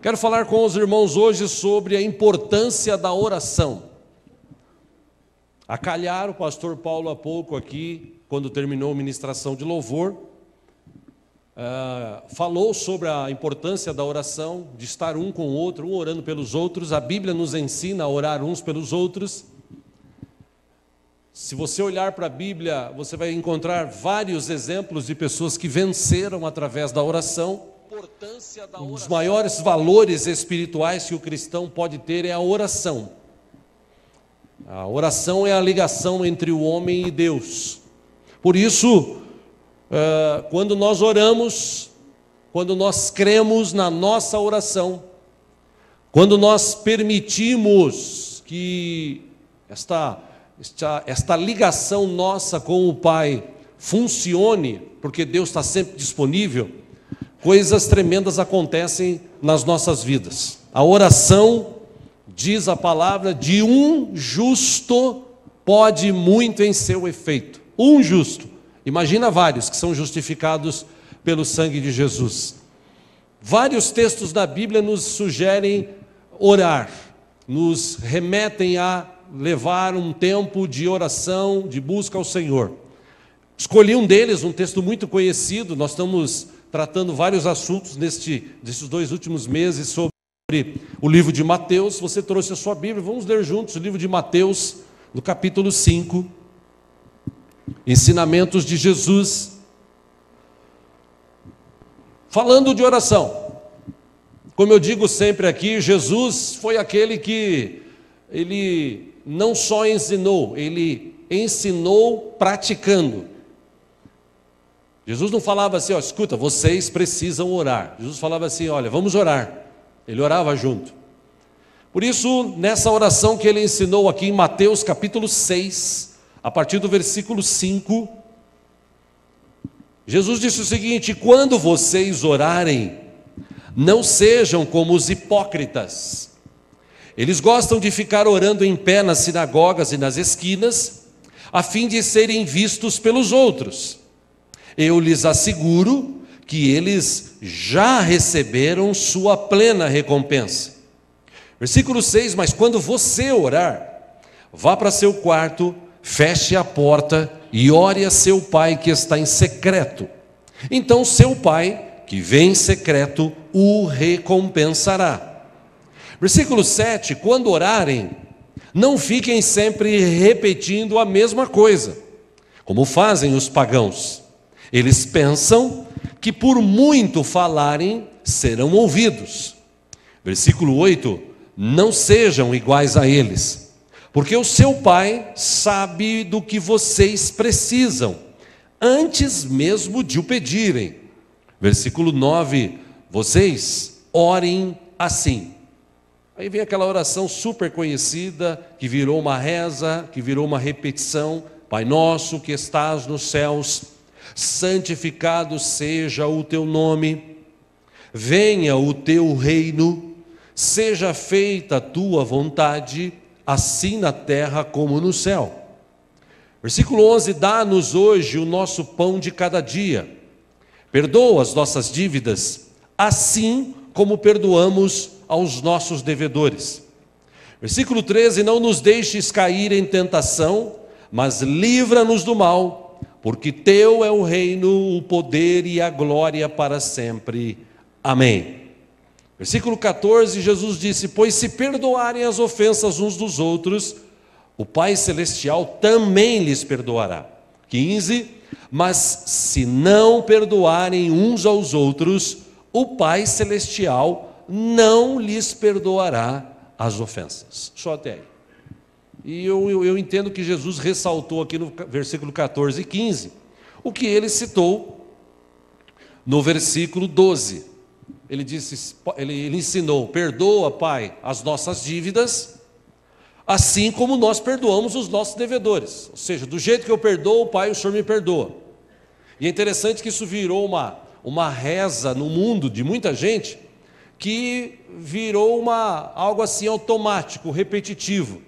Quero falar com os irmãos hoje sobre a importância da oração. A calhar, o pastor Paulo há pouco aqui, quando terminou a ministração de louvor, falou sobre a importância da oração, de estar um com o outro, um orando pelos outros. A Bíblia nos ensina a orar uns pelos outros. Se você olhar para a Bíblia, você vai encontrar vários exemplos de pessoas que venceram através da oração. Um dos maiores valores espirituais que o cristão pode ter é a oração. A oração é a ligação entre o homem e Deus. Por isso, quando nós oramos, quando nós cremos na nossa oração, quando nós permitimos que esta ligação nossa com o Pai funcione, porque Deus está sempre disponível, coisas tremendas acontecem nas nossas vidas. A oração, diz a palavra, de um justo pode muito em seu efeito. Um justo. Imagina vários que são justificados pelo sangue de Jesus. Vários textos da Bíblia nos sugerem orar, nos remetem a levar um tempo de oração, de busca ao Senhor. Escolhi um deles, um texto muito conhecido. Nós estamos tratando vários assuntos nesses 2 últimos meses sobre o livro de Mateus. Você trouxe a sua Bíblia, vamos ler juntos o livro de Mateus, no capítulo 5. Ensinamentos de Jesus, falando de oração. Como eu digo sempre aqui, Jesus foi aquele que ele não só ensinou, ele ensinou praticando. Jesus não falava assim, escuta, vocês precisam orar. Jesus falava assim, olha, vamos orar. Ele orava junto. Por isso, nessa oração que ele ensinou aqui em Mateus capítulo 6, a partir do versículo 5, Jesus disse o seguinte: quando vocês orarem, não sejam como os hipócritas. Eles gostam de ficar orando em pé nas sinagogas e nas esquinas, a fim de serem vistos pelos outros. Eu lhes asseguro que eles já receberam sua plena recompensa. Versículo 6, mas quando você orar, vá para seu quarto, feche a porta e ore a seu pai que está em secreto. Então seu pai, que vem em secreto, o recompensará. Versículo 7, quando orarem, não fiquem sempre repetindo a mesma coisa, como fazem os pagãos. Eles pensam que por muito falarem, serão ouvidos. Versículo 8, não sejam iguais a eles, porque o seu Pai sabe do que vocês precisam, antes mesmo de o pedirem. Versículo 9, vocês orem assim. Aí vem aquela oração super conhecida, que virou uma reza, que virou uma repetição. Pai nosso que estás nos céus, santificado seja o teu nome, venha o teu reino, seja feita a tua vontade, assim na terra como no céu. Versículo 11, dá-nos hoje o nosso pão de cada dia, perdoa as nossas dívidas, assim como perdoamos aos nossos devedores. Versículo 13, não nos deixes cair em tentação, mas livra-nos do mal, porque teu é o reino, o poder e a glória para sempre. Amém. Versículo 14, Jesus disse, pois se perdoarem as ofensas uns dos outros, o Pai Celestial também lhes perdoará. 15, mas se não perdoarem uns aos outros, o Pai Celestial não lhes perdoará as ofensas. Só até aí. E eu entendo que Jesus ressaltou aqui no versículo 14 e 15, o que ele citou no versículo 12. Ele disse, ele ensinou, perdoa, Pai, as nossas dívidas, assim como nós perdoamos os nossos devedores. Ou seja, do jeito que eu perdoo, Pai, o Senhor me perdoa. E é interessante que isso virou uma reza no mundo de muita gente, que virou algo assim automático, repetitivo.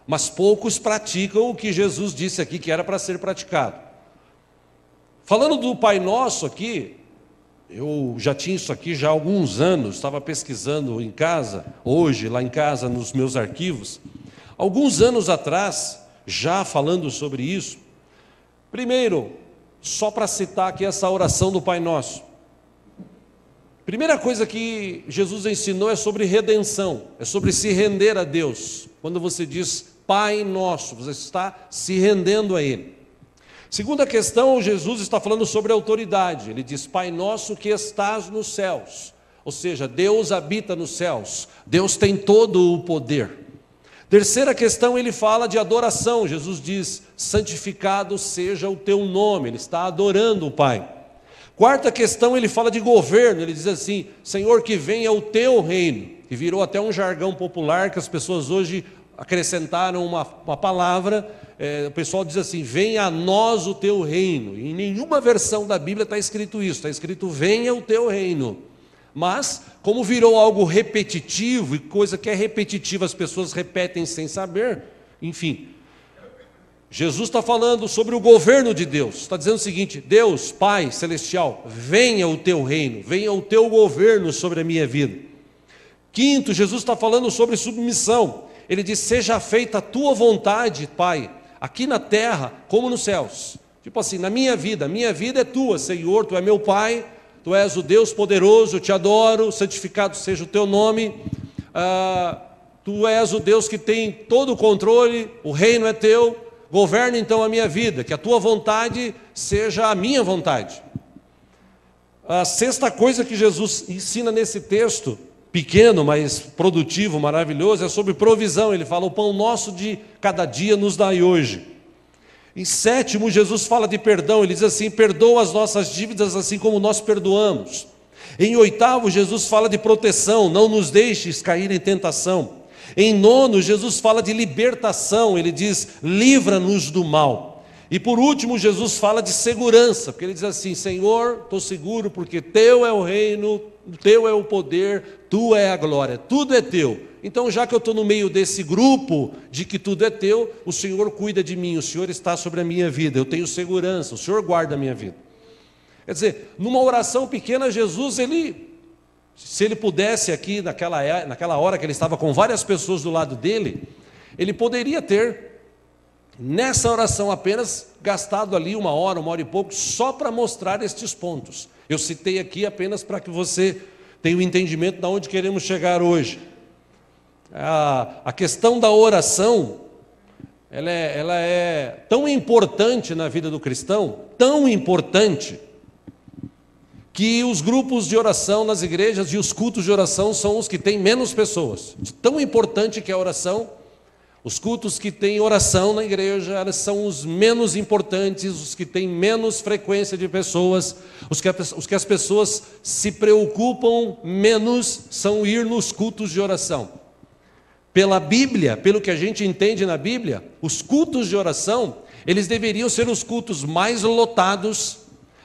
Mas poucos praticam o que Jesus disse aqui que era para ser praticado. Falando do Pai Nosso aqui, Eu já tinha isso aqui já há alguns anos, estava pesquisando em casa, hoje, lá em casa, nos meus arquivos. Alguns anos atrás, já falando sobre isso, primeiro, só para citar aqui essa oração do Pai Nosso. Primeira coisa que Jesus ensinou é sobre redenção, é sobre se render a Deus. Quando você diz Pai Nosso, você está se rendendo a Ele. Segunda questão, Jesus está falando sobre autoridade. Ele diz, Pai Nosso que estás nos céus. Ou seja, Deus habita nos céus. Deus tem todo o poder. Terceira questão, ele fala de adoração. Jesus diz, santificado seja o teu nome. Ele está adorando o Pai. Quarta questão, ele fala de governo. Ele diz assim, Senhor, que venha o teu reino. Que virou até um jargão popular que as pessoas hoje acrescentaram uma palavra. O pessoal diz assim, venha a nós o teu reino. Em nenhuma versão da Bíblia está escrito isso. Está escrito, venha o teu reino. Mas, como virou algo repetitivo, e coisa que é repetitiva as pessoas repetem sem saber, enfim, Jesus está falando sobre o governo de Deus. Está dizendo o seguinte, Deus, Pai Celestial, venha o teu reino, venha o teu governo sobre a minha vida. Quinto, Jesus está falando sobre submissão. Ele diz, seja feita a tua vontade, Pai, aqui na terra como nos céus. Tipo assim, na minha vida é tua, Senhor, tu é meu Pai, tu és o Deus poderoso, eu te adoro, santificado seja o teu nome, tu és o Deus que tem todo o controle, o reino é teu, governa então a minha vida, que a tua vontade seja a minha vontade. A sexta coisa que Jesus ensina nesse texto, pequeno, mas produtivo, maravilhoso, é sobre provisão. Ele fala, o pão nosso de cada dia nos dai hoje. Em sétimo, Jesus fala de perdão. Ele diz assim, perdoa as nossas dívidas assim como nós perdoamos. Em oitavo, Jesus fala de proteção, não nos deixes cair em tentação. Em nono, Jesus fala de libertação. Ele diz, livra-nos do mal. E por último, Jesus fala de segurança, porque ele diz assim, Senhor, estou seguro porque teu é o reino, teu é o poder, tua é a glória, tudo é teu. Então, já que eu estou no meio desse grupo de que tudo é teu, o Senhor cuida de mim, o Senhor está sobre a minha vida, eu tenho segurança, o Senhor guarda a minha vida. Quer dizer, numa oração pequena, Jesus, se ele pudesse aqui, naquela hora que ele estava com várias pessoas do lado dele, ele poderia ter, nessa oração apenas, gastado ali uma hora e pouco, só para mostrar estes pontos. Eu citei aqui apenas para que você tenha o entendimento de onde queremos chegar hoje. A questão da oração, ela é tão importante na vida do cristão, tão importante, que os grupos de oração nas igrejas e os cultos de oração são os que têm menos pessoas. De tão importante que é a oração, os cultos que têm oração na igreja, elas são os menos importantes, os que têm menos frequência de pessoas, os que as pessoas se preocupam menos são ir nos cultos de oração. Pela Bíblia, pelo que a gente entende na Bíblia, os cultos de oração, eles deveriam ser os cultos mais lotados,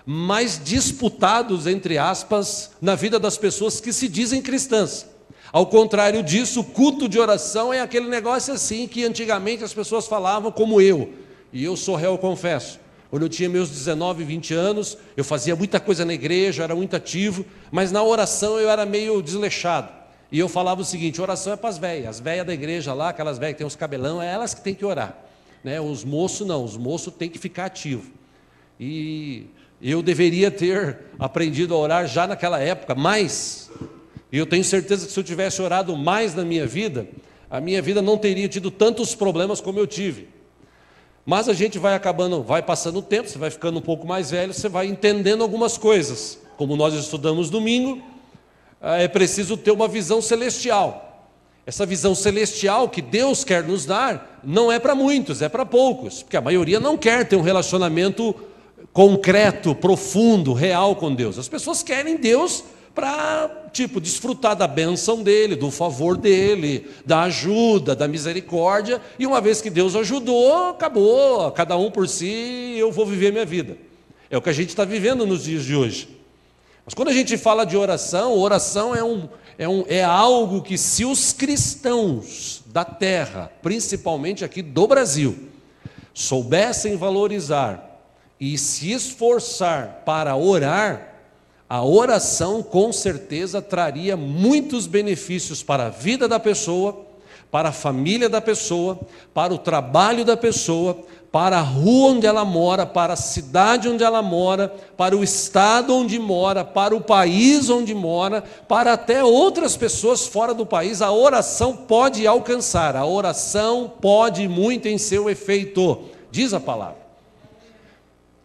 mais disputados, entre aspas, na vida das pessoas que se dizem cristãs. Ao contrário disso, o culto de oração é aquele negócio assim que antigamente as pessoas falavam como eu. E eu sou réu, confesso. Quando eu tinha meus 19, 20 anos, eu fazia muita coisa na igreja, eu era muito ativo, mas na oração eu era meio desleixado. E eu falava o seguinte, oração é para as velhas da igreja lá, aquelas velhas que têm os cabelão, é elas que têm que orar. Né? Os moços não, os moços têm que ficar ativos. E eu deveria ter aprendido a orar já naquela época, mas... E eu tenho certeza que se eu tivesse orado mais na minha vida, a minha vida não teria tido tantos problemas como eu tive. Mas a gente vai passando o tempo, você vai ficando um pouco mais velho, você vai entendendo algumas coisas. Como nós estudamos domingo, é preciso ter uma visão celestial. Essa visão celestial que Deus quer nos dar, não é para muitos, é para poucos. Porque a maioria não quer ter um relacionamento concreto, profundo, real com Deus. As pessoas querem Deus para, desfrutar da bênção dele, do favor dele, da ajuda, da misericórdia, e uma vez que Deus ajudou, acabou, cada um por si, eu vou viver minha vida. É o que a gente está vivendo nos dias de hoje. Mas quando a gente fala de oração, oração é algo que, se os cristãos da terra, principalmente aqui do Brasil, soubessem valorizar e se esforçar para orar, a oração com certeza traria muitos benefícios para a vida da pessoa, para a família da pessoa, para o trabalho da pessoa, para a rua onde ela mora, para a cidade onde ela mora, para o estado onde mora, para o país onde mora, para até outras pessoas fora do país. A oração pode alcançar, a oração pode muito em seu efeito, diz a palavra.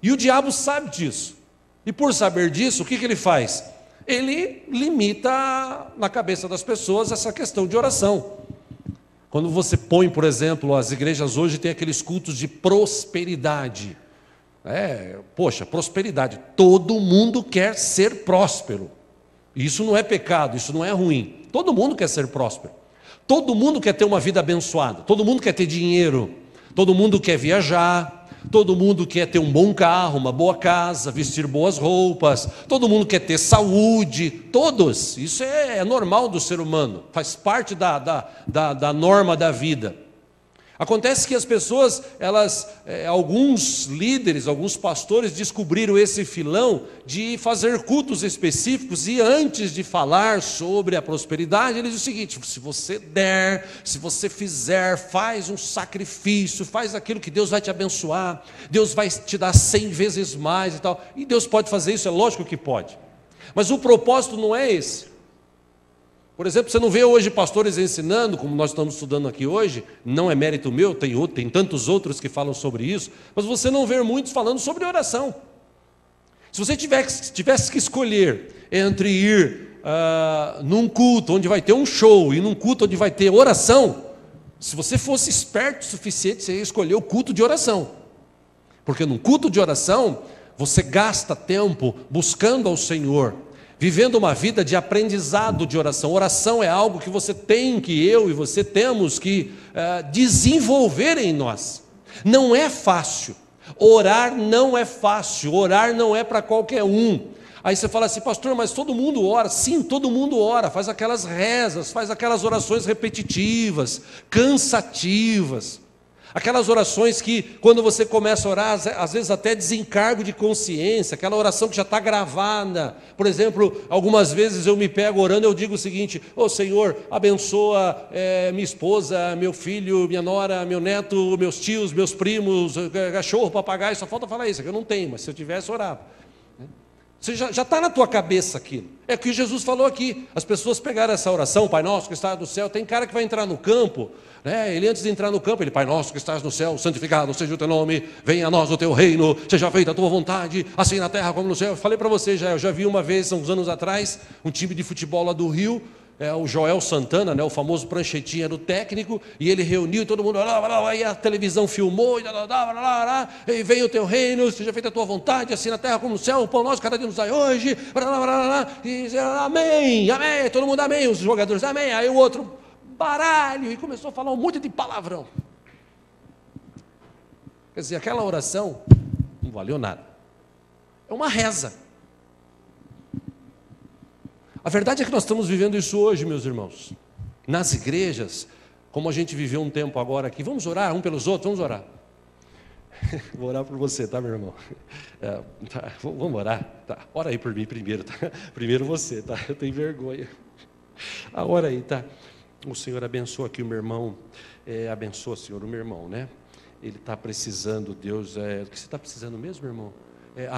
E o diabo sabe disso. E por saber disso, o que ele faz? Ele limita na cabeça das pessoas essa questão de oração. Quando você põe, por exemplo, as igrejas hoje têm aqueles cultos de prosperidade. Poxa, prosperidade. Todo mundo quer ser próspero. Isso não é pecado, isso não é ruim. Todo mundo quer ser próspero. Todo mundo quer ter uma vida abençoada. Todo mundo quer ter dinheiro. Todo mundo quer viajar. Todo mundo quer ter um bom carro, uma boa casa, vestir boas roupas. Todo mundo quer ter saúde. Todos. Isso é normal do ser humano. Faz parte da norma da vida. Acontece que as pessoas, alguns líderes, alguns pastores descobriram esse filão de fazer cultos específicos e antes de falar sobre a prosperidade, eles dizem o seguinte: se você der, se você fizer, faz um sacrifício, faz aquilo que Deus vai te abençoar, Deus vai te dar 100 vezes mais e tal. E Deus pode fazer isso, é lógico que pode. Mas o propósito não é esse. Por exemplo, você não vê hoje pastores ensinando, como nós estamos estudando aqui hoje, não é mérito meu, tem tantos outros que falam sobre isso, mas você não vê muitos falando sobre oração. Se você tivesse que escolher entre ir num culto onde vai ter um show e num culto onde vai ter oração, se você fosse esperto o suficiente, você ia escolher o culto de oração. Porque num culto de oração, você gasta tempo buscando ao Senhor, vivendo uma vida de aprendizado de oração. Oração é algo que eu e você temos que desenvolver em nós. Não é fácil. Orar não é fácil. Orar não é para qualquer um. Aí você fala assim: pastor, mas todo mundo ora. Sim, todo mundo ora. Faz aquelas rezas, faz aquelas orações repetitivas, cansativas. Aquelas orações que, quando você começa a orar, às vezes até desencargo de consciência, aquela oração que já está gravada. Por exemplo, algumas vezes eu me pego orando, eu digo o seguinte: ô Senhor, abençoa minha esposa, meu filho, minha nora, meu neto, meus tios, meus primos, cachorro, papagaio, só falta falar isso, que eu não tenho, mas se eu tivesse, orava. Você já está na tua cabeça aquilo. É o que Jesus falou aqui. As pessoas pegaram essa oração: Pai nosso que estás no céu. Tem cara que vai entrar no campo, ele antes de entrar no campo, ele: Pai nosso que estás no céu, santificado seja o teu nome, venha a nós o teu reino, seja feita a tua vontade, assim na terra como no céu. Eu falei para você eu já vi uma vez, uns anos atrás, um time de futebol lá do Rio, o Joel Santana, o famoso pranchetinha, era o técnico, e ele reuniu e todo mundo, aí a televisão filmou, e vem o teu reino, seja feita a tua vontade, assim na terra como no céu, o pão nosso cada dia nos dai hoje, e amém, amém, todo mundo amém, os jogadores amém, aí o outro baralho, e começou a falar um monte de palavrão. Quer dizer, aquela oração não valeu nada. É uma reza. A verdade é que nós estamos vivendo isso hoje, meus irmãos. Nas igrejas, como a gente viveu um tempo agora aqui, vamos orar um pelos outros, vamos orar. Vou orar por você, tá, meu irmão? Vamos orar? Tá. Ora aí por mim primeiro, tá? Primeiro você, tá? Eu tenho vergonha. Ora aí, tá? O Senhor abençoa aqui o meu irmão, abençoa, Senhor, o meu irmão, né? Ele está precisando, Deus, o que você está precisando mesmo, meu irmão?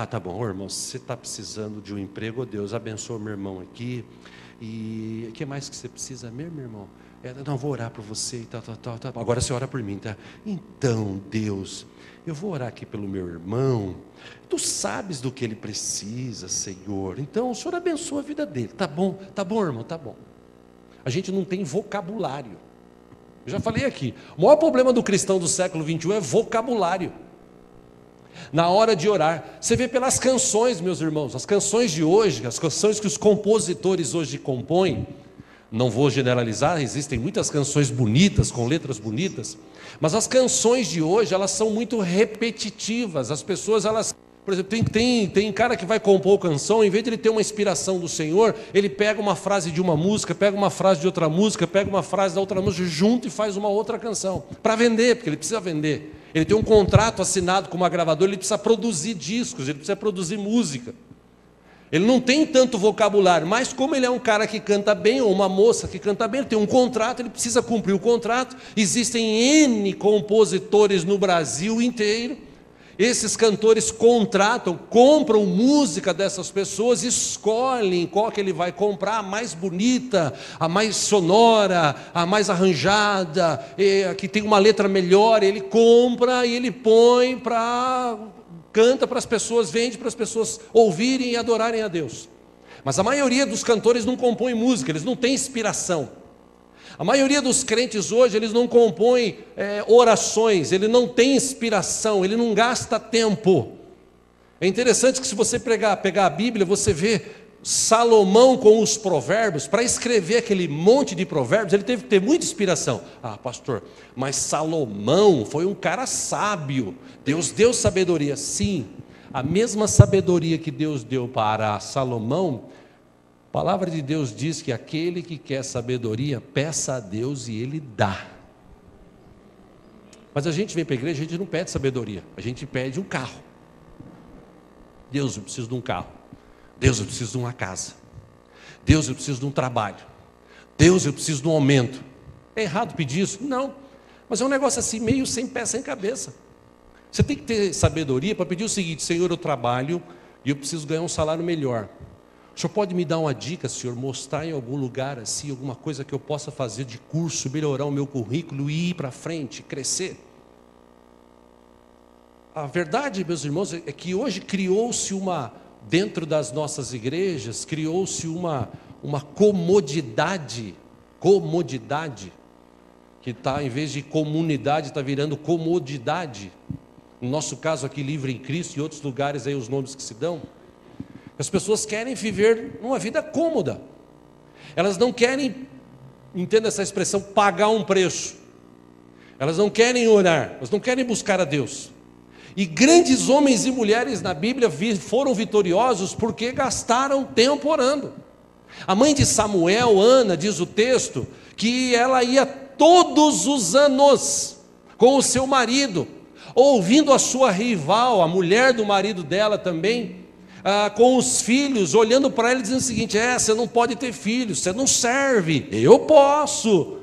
Tá bom, irmão, se você está precisando de um emprego, Deus abençoa o meu irmão aqui. E o que mais que você precisa mesmo, meu irmão? Não, vou orar por você e tal. Agora você ora por mim, tá? Então, Deus, eu vou orar aqui pelo meu irmão. Tu sabes do que ele precisa, Senhor. Então, o Senhor abençoa a vida dele. Tá bom, irmão, tá bom. A gente não tem vocabulário. Eu já falei aqui, o maior problema do cristão do século 21 é vocabulário. Na hora de orar, você vê pelas canções, meus irmãos, as canções de hoje, as canções que os compositores hoje compõem, não vou generalizar, existem muitas canções bonitas, com letras bonitas, mas as canções de hoje, elas são muito repetitivas. As pessoas, por exemplo, tem cara que vai compor canção, em vez de ele ter uma inspiração do Senhor, ele pega uma frase de uma música, pega uma frase de outra música, pega uma frase da outra música, junta e faz uma outra canção, para vender, porque ele precisa vender. Ele tem um contrato assinado com uma gravadora, ele precisa produzir discos, ele precisa produzir música. Ele não tem tanto vocabulário, mas como ele é um cara que canta bem, ou uma moça que canta bem, ele tem um contrato, ele precisa cumprir o contrato. Existem N compositores no Brasil inteiro. Esses cantores contratam, compram música dessas pessoas, escolhem qual que ele vai comprar, a mais bonita, a mais sonora, a mais arranjada, a que tem uma letra melhor. Ele compra e ele põe canta para as pessoas, vende para as pessoas ouvirem e adorarem a Deus. Mas a maioria dos cantores não compõe música, eles não têm inspiração. A maioria dos crentes hoje, eles não compõem orações, ele não tem inspiração, ele não gasta tempo. É interessante que se você pegar a Bíblia, você vê Salomão com os provérbios. Para escrever aquele monte de provérbios, ele teve que ter muita inspiração. Ah, pastor, mas Salomão foi um cara sábio, Deus deu sabedoria. Sim, a mesma sabedoria que Deus deu para Salomão, a palavra de Deus diz que aquele que quer sabedoria, peça a Deus e Ele dá. Mas a gente vem para a igreja, a gente não pede sabedoria, a gente pede um carro. Deus, eu preciso de um carro. Deus, eu preciso de uma casa. Deus, eu preciso de um trabalho. Deus, eu preciso de um aumento. É errado pedir isso? Não. Mas é um negócio assim, meio sem pé, sem cabeça. Você tem que ter sabedoria para pedir o seguinte: Senhor, eu trabalho e eu preciso ganhar um salário melhor. O senhor pode me dar uma dica, Senhor, mostrar em algum lugar assim, alguma coisa que eu possa fazer de curso, melhorar o meu currículo e ir para frente, crescer? A verdade, meus irmãos, é que hoje criou-se dentro das nossas igrejas, criou-se uma comodidade, que está, em vez de comunidade, está virando comodidade. No nosso caso aqui, Livre em Cristo, e outros lugares aí os nomes que se dão. As pessoas querem viver uma vida cômoda. Elas não querem, entenda essa expressão, pagar um preço. Elas não querem orar, elas não querem buscar a Deus. E grandes homens e mulheres na Bíblia foram vitoriosos porque gastaram tempo orando. A mãe de Samuel, Ana, diz o texto, que ela ia todos os anos com o seu marido, ouvindo a sua rival, a mulher do marido dela também, com os filhos, olhando para ela e dizendo o seguinte: você não pode ter filhos, você não serve, eu posso.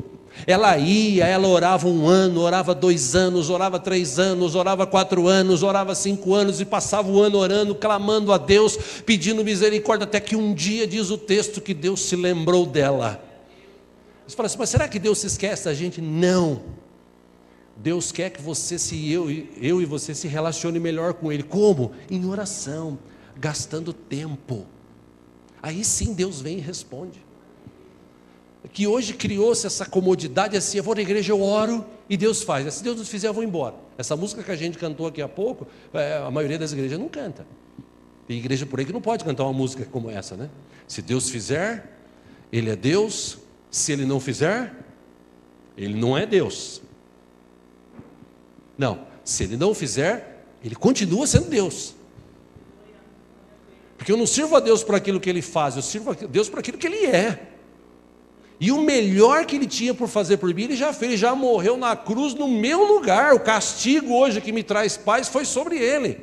Ela ia, ela orava 1 ano, orava 2 anos, orava 3 anos, orava 4 anos, orava 5 anos, e passava o ano orando, clamando a Deus, pedindo misericórdia, até que um dia, diz o texto, que Deus se lembrou dela. Você fala assim: mas será que Deus se esquece da gente? Não. Deus quer que eu e você se relacione melhor com Ele. Como? Em oração, gastando tempo. Aí sim Deus vem e responde. Que hoje criou-se essa comodidade assim: eu vou na igreja, eu oro e Deus faz. Se Deus não fizer, eu vou embora. Essa música que a gente cantou aqui há pouco, a maioria das igrejas não canta. Tem igreja por aí que não pode cantar uma música como essa, né? Se Deus fizer, Ele é Deus. Se Ele não fizer, Ele não é Deus. Não, se Ele não fizer, Ele continua sendo Deus. Porque eu não sirvo a Deus por aquilo que Ele faz, eu sirvo a Deus por aquilo que Ele é. E o melhor que Ele tinha por fazer por mim, Ele já fez. Ele já morreu na cruz no meu lugar. O castigo hoje que me traz paz foi sobre Ele.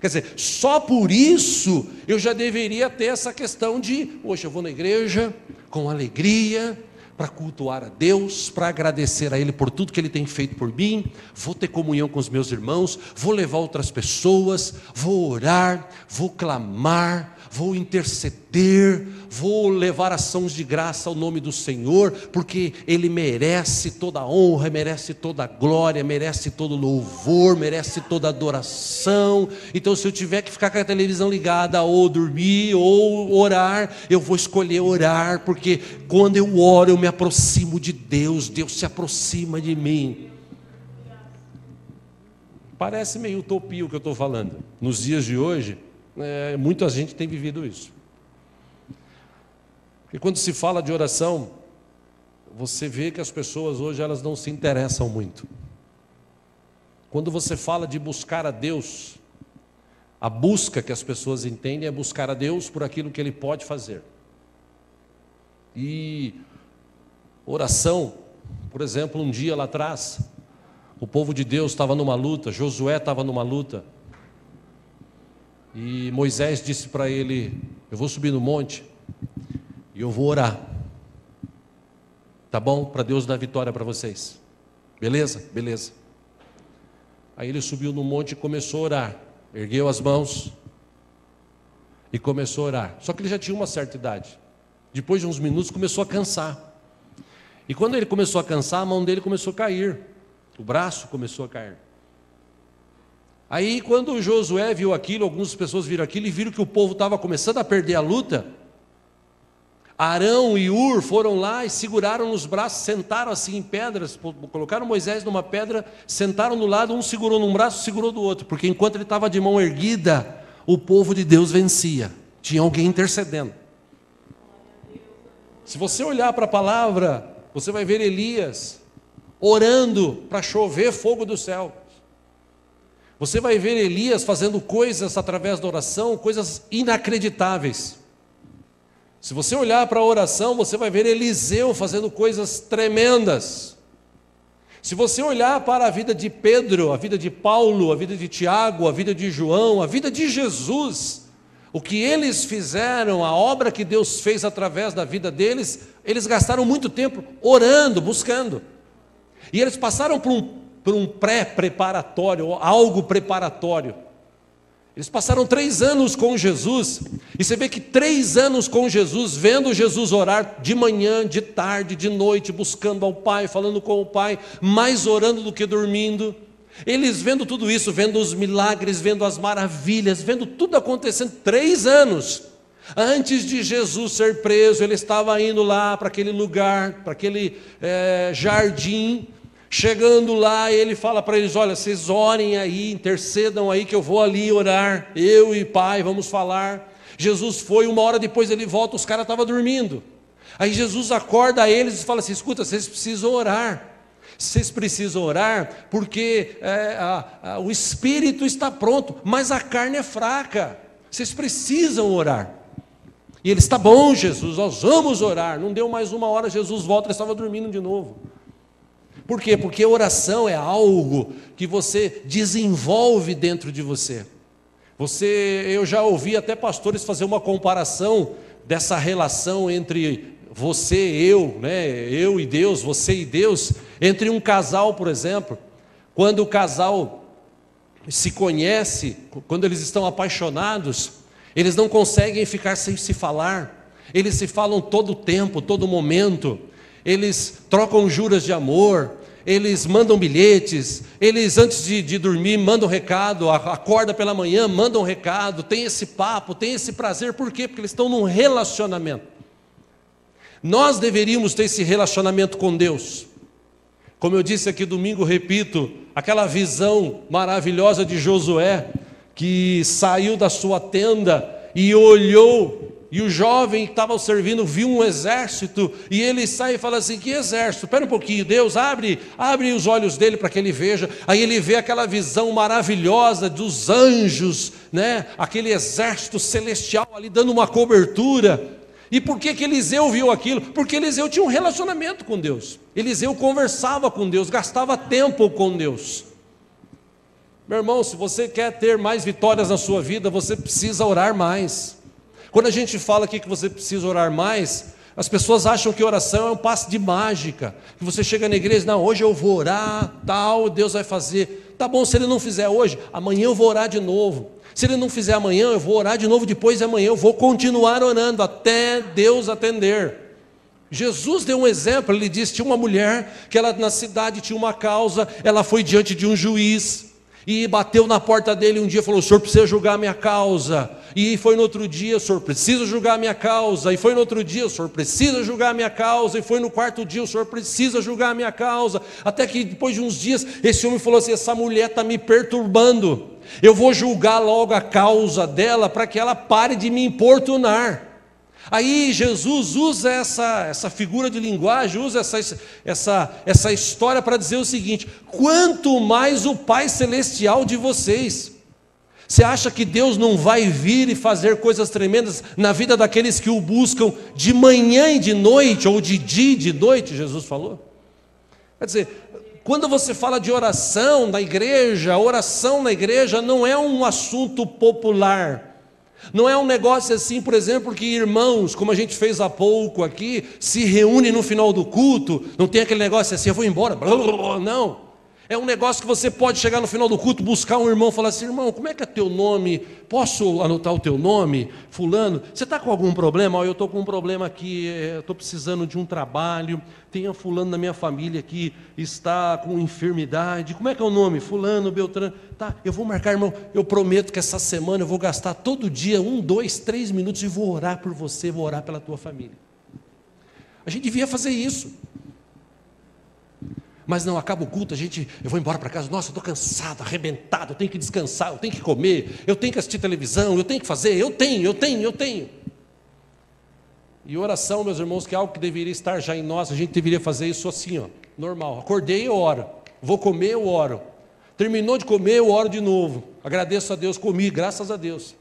Quer dizer, só por isso eu já deveria ter essa questão de: hoje eu vou na igreja com alegria, para cultuar a Deus, para agradecer a Ele por tudo que Ele tem feito por mim, vou ter comunhão com os meus irmãos, vou levar outras pessoas, vou orar, vou clamar, vou interceder, vou levar ações de graça ao nome do Senhor, porque Ele merece toda a honra, merece toda a glória, merece todo o louvor, merece toda a adoração. Então, se eu tiver que ficar com a televisão ligada, ou dormir, ou orar, eu vou escolher orar, porque quando eu oro, eu me aproximo de Deus, Deus se aproxima de mim. Parece meio utopia o que eu estou falando. Nos dias de hoje, muita gente tem vivido isso. E quando se fala de oração, você vê que as pessoas hoje elas não se interessam muito. Quando você fala de buscar a Deus, a busca que as pessoas entendem é buscar a Deus por aquilo que Ele pode fazer. E oração, por exemplo, um dia lá atrás, o povo de Deus estava numa luta, Josué estava numa luta, e Moisés disse para ele: eu vou subir no monte e eu vou orar. Tá bom? Para Deus dar vitória para vocês. Beleza? Beleza. Aí ele subiu no monte e começou a orar. Ergueu as mãos e começou a orar. Só que ele já tinha uma certa idade. Depois de uns minutos começou a cansar. E quando ele começou a cansar, a mão dele começou a cair. O braço começou a cair. Aí quando o Josué viu aquilo, algumas pessoas viram aquilo e viram que o povo estava começando a perder a luta, Arão e Ur foram lá e seguraram nos braços, sentaram assim em pedras, colocaram Moisés numa pedra, sentaram do lado, um segurou num braço, segurou do outro, porque enquanto ele estava de mão erguida, o povo de Deus vencia, tinha alguém intercedendo. Se você olhar para a palavra, você vai ver Elias orando para chover fogo do céu. Você vai ver Elias fazendo coisas através da oração, coisas inacreditáveis. Se você olhar para a oração, você vai ver Eliseu fazendo coisas tremendas. Se você olhar para a vida de Pedro, a vida de Paulo, a vida de Tiago, a vida de João, a vida de Jesus, o que eles fizeram, a obra que Deus fez através da vida deles, eles gastaram muito tempo orando, buscando. E eles passaram por um pré-preparatório, algo preparatório. Eles passaram 3 anos com Jesus, e você vê que 3 anos com Jesus, vendo Jesus orar de manhã, de tarde, de noite, buscando ao Pai, falando com o Pai, mais orando do que dormindo. Eles vendo tudo isso, vendo os milagres, vendo as maravilhas, vendo tudo acontecendo, 3 anos. Antes de Jesus ser preso, ele estava indo lá para aquele lugar, para aquele jardim. Chegando lá, ele fala para eles: olha, vocês orem aí, intercedam aí que eu vou ali orar, eu e Pai, vamos falar. Jesus foi, 1 hora depois ele volta, os caras estavam dormindo. Aí Jesus acorda eles e fala assim: escuta, vocês precisam orar. Vocês precisam orar porque o espírito está pronto, mas a carne é fraca. Vocês precisam orar. E eles: está bom, Jesus, nós vamos orar. Não deu mais 1 hora, Jesus volta, eles estavam dormindo de novo. Por quê? Porque oração é algo que você desenvolve dentro de você. Eu já ouvi até pastores fazer uma comparação dessa relação entre você e eu, né? Eu e Deus, você e Deus, entre um casal, por exemplo. Quando o casal se conhece, quando eles estão apaixonados, eles não conseguem ficar sem se falar. Eles se falam todo o tempo, todo momento. Eles trocam juras de amor, eles mandam bilhetes, eles antes de dormir mandam recado, acorda pela manhã, mandam recado, tem esse papo, tem esse prazer. Por quê? Porque eles estão num relacionamento. Nós deveríamos ter esse relacionamento com Deus. Como eu disse aqui domingo, repito, aquela visão maravilhosa de Josué, que saiu da sua tenda e olhou, e o jovem que estava servindo viu um exército, e ele sai e fala assim: que exército? Espera um pouquinho, Deus, abre os olhos dele para que ele veja. Aí ele vê aquela visão maravilhosa dos anjos, né? Aquele exército celestial ali dando uma cobertura. E por que Eliseu viu aquilo? Porque Eliseu tinha um relacionamento com Deus. Eliseu conversava com Deus, gastava tempo com Deus. Meu irmão, se você quer ter mais vitórias na sua vida, você precisa orar mais. Quando a gente fala aqui que você precisa orar mais, as pessoas acham que oração é um passe de mágica, que você chega na igreja: não, hoje eu vou orar, tal, Deus vai fazer. Tá bom, se ele não fizer hoje, amanhã eu vou orar de novo. Se ele não fizer amanhã, eu vou orar de novo depois de amanhã, eu vou continuar orando até Deus atender. Jesus deu um exemplo, ele disse: tinha uma mulher que ela na cidade tinha uma causa, ela foi diante de um juiz, e bateu na porta dele um dia e falou: o senhor precisa julgar a minha causa. E foi no outro dia: o senhor precisa julgar a minha causa. E foi no outro dia: o senhor precisa julgar a minha causa. E foi no 4º dia: o senhor precisa julgar a minha causa. Até que depois de uns dias, esse homem falou assim: essa mulher está me perturbando, eu vou julgar logo a causa dela, para que ela pare de me importunar. Aí Jesus usa essa figura de linguagem, usa essa história para dizer o seguinte: quanto mais o Pai Celestial de vocês. Você acha que Deus não vai vir e fazer coisas tremendas na vida daqueles que o buscam de manhã e de noite, ou de dia e de noite? Jesus falou. Quer dizer, quando você fala de oração na igreja, a oração na igreja não é um assunto popular. Não é um negócio assim, por exemplo, que irmãos, como a gente fez há pouco aqui, se reúnem no final do culto, não tem aquele negócio assim, eu vou embora, blá, blá, blá, não. É um negócio que você pode chegar no final do culto, buscar um irmão e falar assim: irmão, como é que é teu nome? Posso anotar o teu nome? Fulano, você está com algum problema? Eu estou com um problema aqui, estou precisando de um trabalho, tem um fulano na minha família que está com enfermidade. Como é que é o nome? Fulano, Beltrano. Tá, eu vou marcar, irmão, eu prometo que essa semana eu vou gastar todo dia 1, 2, 3 minutos e vou orar por você, vou orar pela tua família. A gente devia fazer isso. Mas não, acaba o culto, eu vou embora para casa, nossa, eu estou cansado, arrebentado, eu tenho que descansar, eu tenho que comer, eu tenho que assistir televisão, eu tenho que fazer, eu tenho. E oração, meus irmãos, que é algo que deveria estar já em nós, a gente deveria fazer isso assim, ó, normal. Acordei, eu oro. Vou comer, eu oro. Terminou de comer, eu oro de novo. Agradeço a Deus, comi, graças a Deus.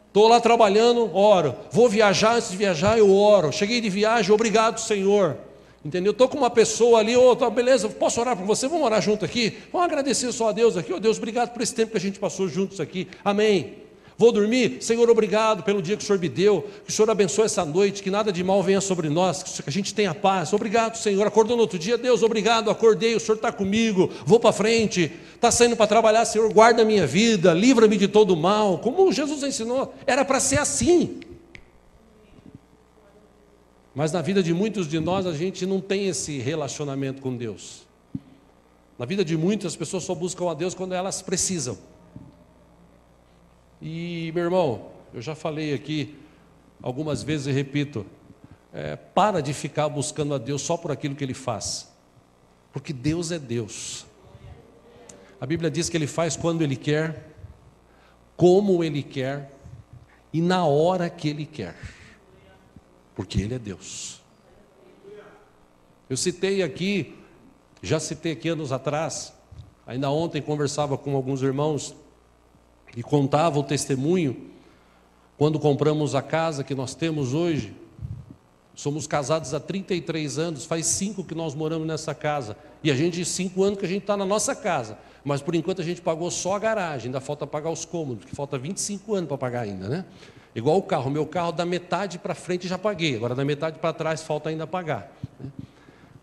Estou lá trabalhando, oro. Vou viajar, antes de viajar, eu oro. Cheguei de viagem, obrigado, Senhor. Entendeu? Estou com uma pessoa ali, tá, beleza, posso orar por você? Vamos orar junto aqui? Vamos agradecer só a Deus aqui. Deus, obrigado por esse tempo que a gente passou juntos aqui. Amém. Vou dormir? Senhor, obrigado pelo dia que o Senhor me deu, que o Senhor abençoe essa noite, que nada de mal venha sobre nós, que a gente tenha paz. Obrigado, Senhor. Acordou no outro dia? Deus, obrigado, acordei, o Senhor está comigo, vou para frente. Está saindo para trabalhar, Senhor, guarda a minha vida, livra-me de todo o mal. Como Jesus ensinou, era para ser assim. Mas na vida de muitos de nós, a gente não tem esse relacionamento com Deus. Na vida de muitas, as pessoas só buscam a Deus quando elas precisam. E, meu irmão, eu já falei aqui algumas vezes e repito, para de ficar buscando a Deus só por aquilo que Ele faz. Porque Deus é Deus. A Bíblia diz que Ele faz quando Ele quer, como Ele quer e na hora que Ele quer. Porque Ele é Deus. Eu já citei aqui anos atrás, ainda ontem conversava com alguns irmãos e contava o testemunho, quando compramos a casa que nós temos hoje. Somos casados há 33 anos, faz 5 que nós moramos nessa casa, e 5 anos que a gente está na nossa casa, mas por enquanto a gente pagou só a garagem, ainda falta pagar os cômodos, que falta 25 anos para pagar ainda, né? Igual o carro, meu carro da metade para frente já paguei, agora da metade para trás falta ainda pagar, né?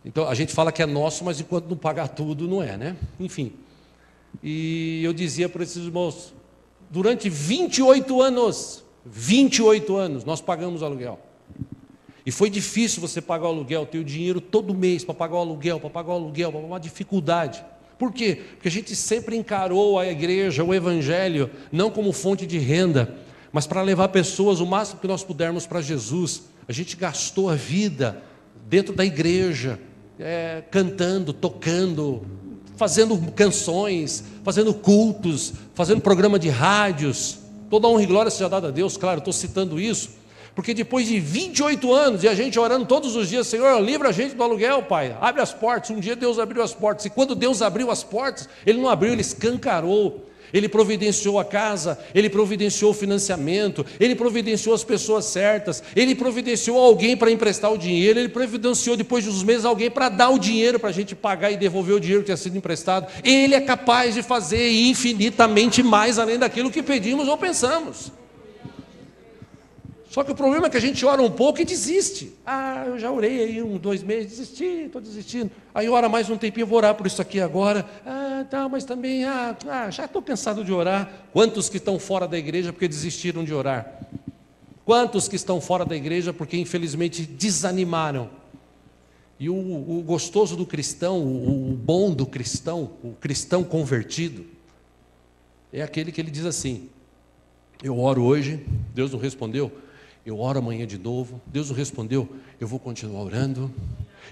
Então a gente fala que é nosso, mas enquanto não pagar tudo não é, né? Enfim, e eu dizia para esses irmãos, durante 28 anos nós pagamos aluguel, e foi difícil você pagar o aluguel, ter o dinheiro todo mês para pagar o aluguel, uma dificuldade. Por quê? Porque a gente sempre encarou a igreja, o evangelho, não como fonte de renda, mas para levar pessoas o máximo que nós pudermos para Jesus. A gente gastou a vida dentro da igreja, cantando, tocando, fazendo canções, fazendo cultos, fazendo programa de rádios. Toda honra e glória seja dada a Deus, claro, estou citando isso, porque depois de 28 anos, e a gente orando todos os dias, Senhor, livra a gente do aluguel, Pai, abre as portas. Um dia Deus abriu as portas, e quando Deus abriu as portas, Ele não abriu, Ele escancarou. Ele providenciou a casa, Ele providenciou o financiamento, Ele providenciou as pessoas certas, Ele providenciou alguém para emprestar o dinheiro, Ele providenciou depois de uns meses alguém para dar o dinheiro para a gente pagar e devolver o dinheiro que tinha sido emprestado. Ele é capaz de fazer infinitamente mais além daquilo que pedimos ou pensamos. Só que o problema é que a gente ora um pouco e desiste. Eu já orei aí 1, 2 meses, desisti, estou desistindo. Aí ora mais um tempinho, vou orar por isso aqui agora. Mas também, já estou cansado de orar. Quantos que estão fora da igreja porque desistiram de orar? Quantos que estão fora da igreja porque infelizmente desanimaram? E o gostoso do cristão, o bom do cristão, o cristão convertido, é aquele que ele diz assim: eu oro hoje, Deus não respondeu, eu oro amanhã de novo, Deus não respondeu, eu vou continuar orando.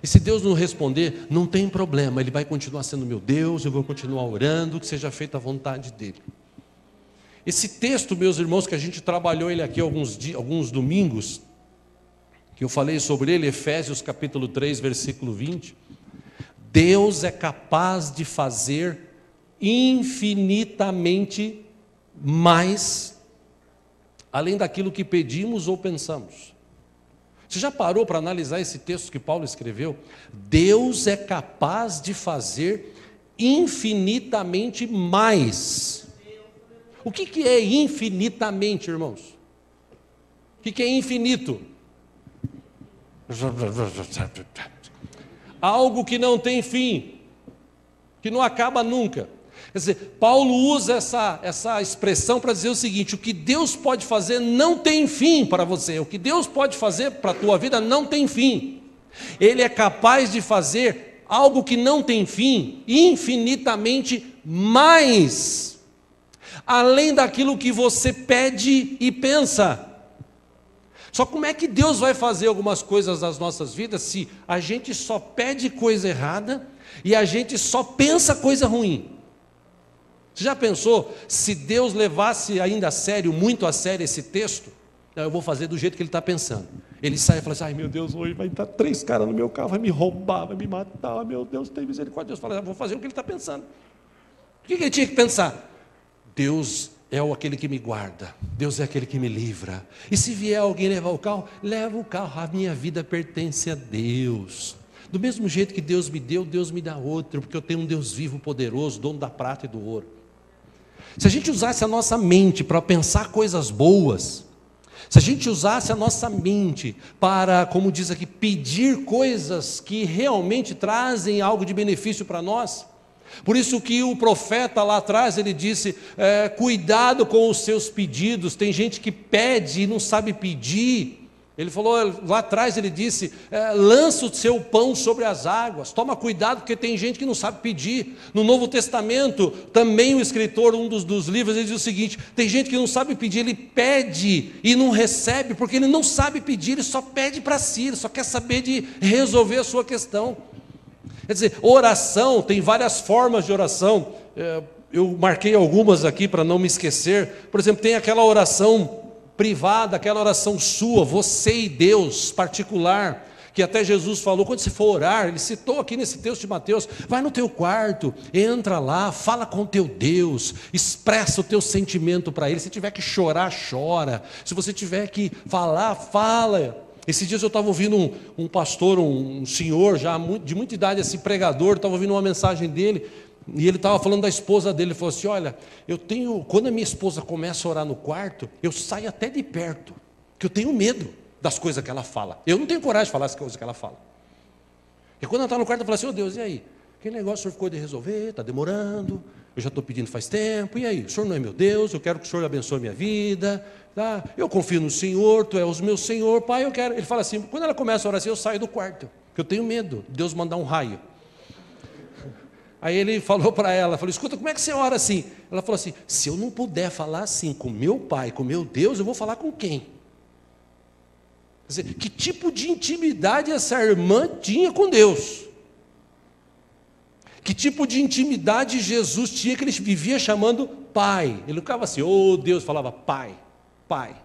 E se Deus não responder, não tem problema, Ele vai continuar sendo meu Deus, eu vou continuar orando, que seja feita a vontade dEle. Esse texto, meus irmãos, que a gente trabalhou ele aqui alguns domingos, que eu falei sobre ele, Efésios capítulo 3, versículo 20, Deus é capaz de fazer infinitamente mais, além daquilo que pedimos ou pensamos. Você já parou para analisar esse texto que Paulo escreveu? Deus é capaz de fazer infinitamente mais. O que é infinitamente, irmãos? O que é infinito? Algo que não tem fim, que não acaba nunca. Quer dizer, Paulo usa essa expressão para dizer o seguinte: o que Deus pode fazer não tem fim para você, o que Deus pode fazer para a tua vida não tem fim. Ele é capaz de fazer algo que não tem fim, infinitamente mais, além daquilo que você pede e pensa. Só como é que Deus vai fazer algumas coisas nas nossas vidas se a gente só pede coisa errada e a gente só pensa coisa ruim? Você já pensou se Deus levasse ainda a sério, muito a sério esse texto? Não, eu vou fazer do jeito que ele está pensando. Ele sai e fala assim: ai meu Deus, hoje vai estar 3 caras no meu carro, vai me roubar, vai me matar, meu Deus, tem misericórdia. Deus fala: eu vou fazer o que ele está pensando. O que ele tinha que pensar? Deus é aquele que me guarda, Deus é aquele que me livra. E se vier alguém levar o carro, leva o carro, a minha vida pertence a Deus. Do mesmo jeito que Deus me deu, Deus me dá outro, porque eu tenho um Deus vivo, poderoso, dono da prata e do ouro. Se a gente usasse a nossa mente para pensar coisas boas, se a gente usasse a nossa mente para, como diz aqui, pedir coisas que realmente trazem algo de benefício para nós. Por isso que o profeta lá atrás, ele disse, cuidado com os seus pedidos. Tem gente que pede e não sabe pedir. Ele falou, lá atrás ele disse, lança o seu pão sobre as águas, toma cuidado porque tem gente que não sabe pedir. No Novo Testamento, também o escritor, um dos livros, ele diz o seguinte, tem gente que não sabe pedir, ele pede e não recebe, porque ele não sabe pedir, ele só pede para si, ele só quer saber de resolver a sua questão. Quer dizer, oração, tem várias formas de oração, eu marquei algumas aqui para não me esquecer. Por exemplo, tem aquela oração privada, aquela oração sua, você e Deus, particular, que até Jesus falou, quando você for orar, ele citou aqui nesse texto de Mateus, vai no teu quarto, entra lá, fala com o teu Deus, expressa o teu sentimento para ele. Se tiver que chorar, chora, se você tiver que falar, fala. Esses dias eu estava ouvindo um pastor, um senhor já de muita idade, assim, pregador, estava ouvindo uma mensagem dele, e ele estava falando da esposa dele. Ele falou assim, olha, quando a minha esposa começa a orar no quarto, eu saio até de perto, porque eu tenho medo das coisas que ela fala. Eu não tenho coragem de falar as coisas que ela fala. E quando ela está no quarto, eu falo assim, ô Deus, e aí? Aquele negócio o senhor ficou de resolver, está demorando, eu já estou pedindo faz tempo, e aí? O senhor não é meu Deus, eu quero que o senhor abençoe a minha vida, tá? Eu confio no Senhor, tu és o meu Senhor, Pai, eu quero. Ele fala assim, quando ela começa a orar assim, eu saio do quarto, porque eu tenho medo de Deus mandar um raio. Aí ele falou para ela, falou, escuta, como é que você ora assim? Ela falou assim, se eu não puder falar assim com meu pai, com meu Deus, eu vou falar com quem? Quer dizer, que tipo de intimidade essa irmã tinha com Deus? Que tipo de intimidade Jesus tinha que ele vivia chamando pai? Ele não ficava assim, ô Deus, falava pai, pai.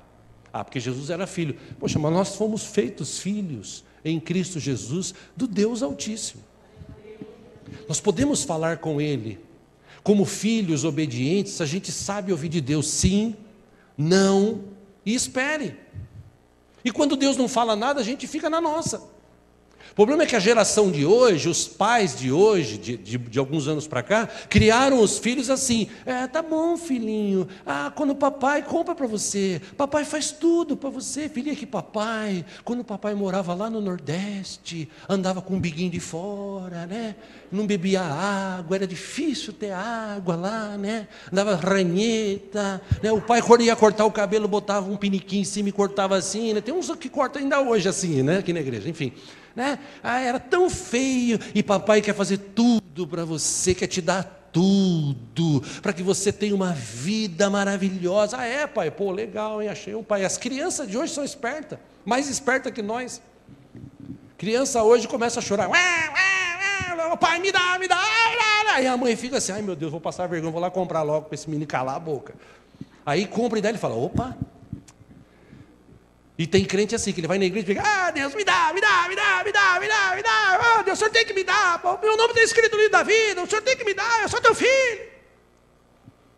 Ah, porque Jesus era filho. Poxa, mas nós fomos feitos filhos em Cristo Jesus do Deus Altíssimo. Nós podemos falar com Ele, como filhos obedientes, a gente sabe ouvir de Deus sim, não e espere. E quando Deus não fala nada, a gente fica na nossa. O problema é que a geração de hoje, os pais de hoje, de alguns anos para cá, criaram os filhos assim, tá bom filhinho, quando o papai compra para você, papai faz tudo para você, filhinha, que papai, quando o papai morava lá no Nordeste, andava com um biguinho de fora, né? Não bebia água, era difícil ter água lá, né? Dava ranheta, né? O pai quando ia cortar o cabelo, botava um piniquinho em cima e cortava assim, né? Tem uns que cortam ainda hoje assim, né? Aqui na igreja, enfim. Né? Era tão feio, e papai quer fazer tudo para você, quer te dar tudo, para que você tenha uma vida maravilhosa. Pai, pô, legal, hein? Achei um pai. As crianças de hoje são espertas, mais espertas que nós. Criança hoje começa a chorar, pai, me dá, e a mãe fica assim, ai meu Deus, vou passar vergonha, vou lá comprar logo para esse menino calar a boca. Aí compra e daí ele fala, opa. E tem crente assim, que ele vai na igreja e fica, Deus, me dá, Deus, o Senhor tem que me dar, o meu nome está escrito no livro da vida, o Senhor tem que me dar, eu sou teu filho.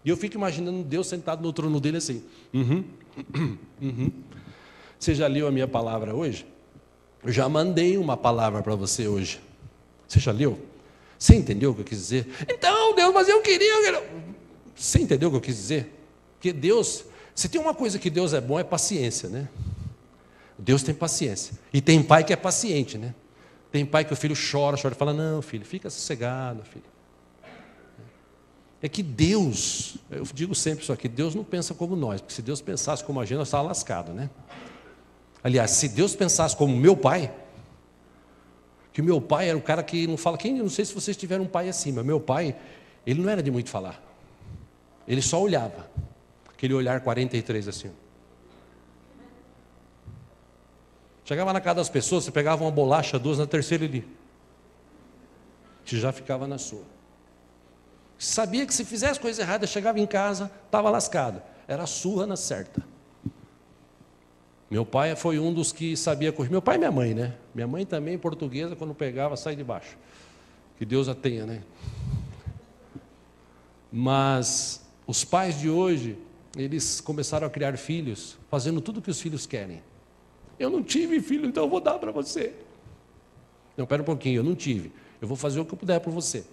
E eu fico imaginando Deus sentado no trono dele assim, Você já leu a minha palavra hoje? Eu já mandei uma palavra para você hoje. Você já leu? Você entendeu o que eu quis dizer? Então, Deus, mas eu queria... Você entendeu o que eu quis dizer? Porque Deus, se tem uma coisa que Deus é bom, é paciência, né? Deus tem paciência. E tem pai que é paciente, né? Tem pai que o filho chora e fala, não, filho, fica sossegado, filho. É que Deus, eu digo sempre isso aqui, Deus não pensa como nós, porque se Deus pensasse como a gente, nós estávamos lascados, né? Aliás, se Deus pensasse como meu pai, que o meu pai era o cara que não fala, não sei se vocês tiveram um pai assim, mas meu pai, ele não era de muito falar. Ele só olhava, aquele olhar 43 assim. Chegava na casa das pessoas, você pegava uma bolacha, duas, na terceira ele já ficava na sua. Sabia que se fizesse coisa errada, chegava em casa, estava lascado. Era surra na certa. Meu pai foi um dos que sabia correr. Meu pai e minha mãe, né? Minha mãe também, portuguesa, quando pegava, sai de baixo. Que Deus a tenha, né? Mas os pais de hoje, eles começaram a criar filhos, fazendo tudo o que os filhos querem. Eu não tive filho, então eu vou dar para você. Não, espera um pouquinho, eu não tive. Eu vou fazer o que eu puder por você.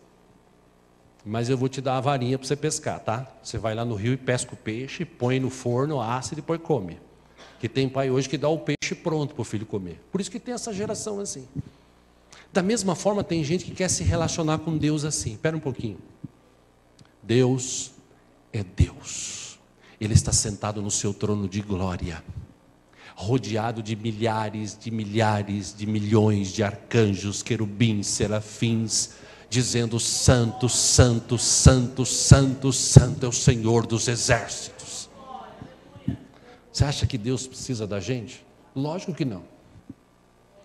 Mas eu vou te dar a varinha para você pescar, tá? Você vai lá no rio e pesca o peixe, põe no forno, assa e depois come. Que tem pai hoje que dá o peixe pronto para o filho comer. Por isso que tem essa geração assim. Da mesma forma, tem gente que quer se relacionar com Deus assim. Espera um pouquinho. Deus é Deus. Ele está sentado no seu trono de glória, rodeado de milhares, de milhões de arcanjos, querubins, serafins, dizendo: santo, santo, santo, santo, santo é o Senhor dos exércitos. Você acha que Deus precisa da gente? Lógico que não.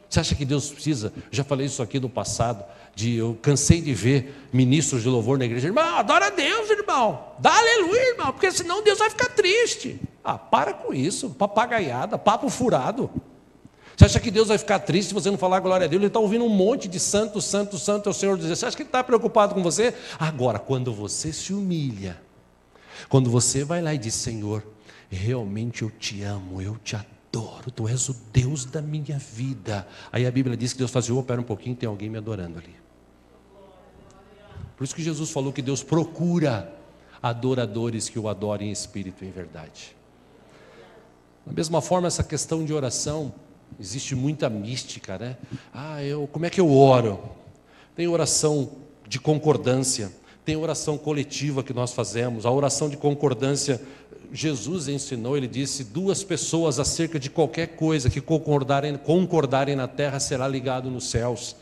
Você acha que Deus precisa? Já falei isso aqui no passado, eu cansei de ver ministros de louvor na igreja. Irmão, adora a Deus, irmão. Dá aleluia, irmão, porque senão Deus vai ficar triste. Ah, para com isso, papagaiada, papo furado. Você acha que Deus vai ficar triste se você não falar glória a Deus? Ele está ouvindo um monte de santo, santo, santo é o Senhor dos Exércitos. Você acha que ele está preocupado com você? Agora, quando você se humilha, quando você vai lá e diz: Senhor, realmente eu te amo, eu te adoro, tu és o Deus da minha vida. Aí a Bíblia diz que Deus faz assim: espera um pouquinho, tem alguém me adorando ali. Por isso que Jesus falou que Deus procura adoradores que o adorem em espírito e em verdade. Da mesma forma, essa questão de oração, existe muita mística, né? Como é que eu oro? Tem oração de concordância, tem oração coletiva que nós fazemos. A oração de concordância, Jesus ensinou, ele disse: duas pessoas acerca de qualquer coisa que concordarem na terra será ligado nos céus.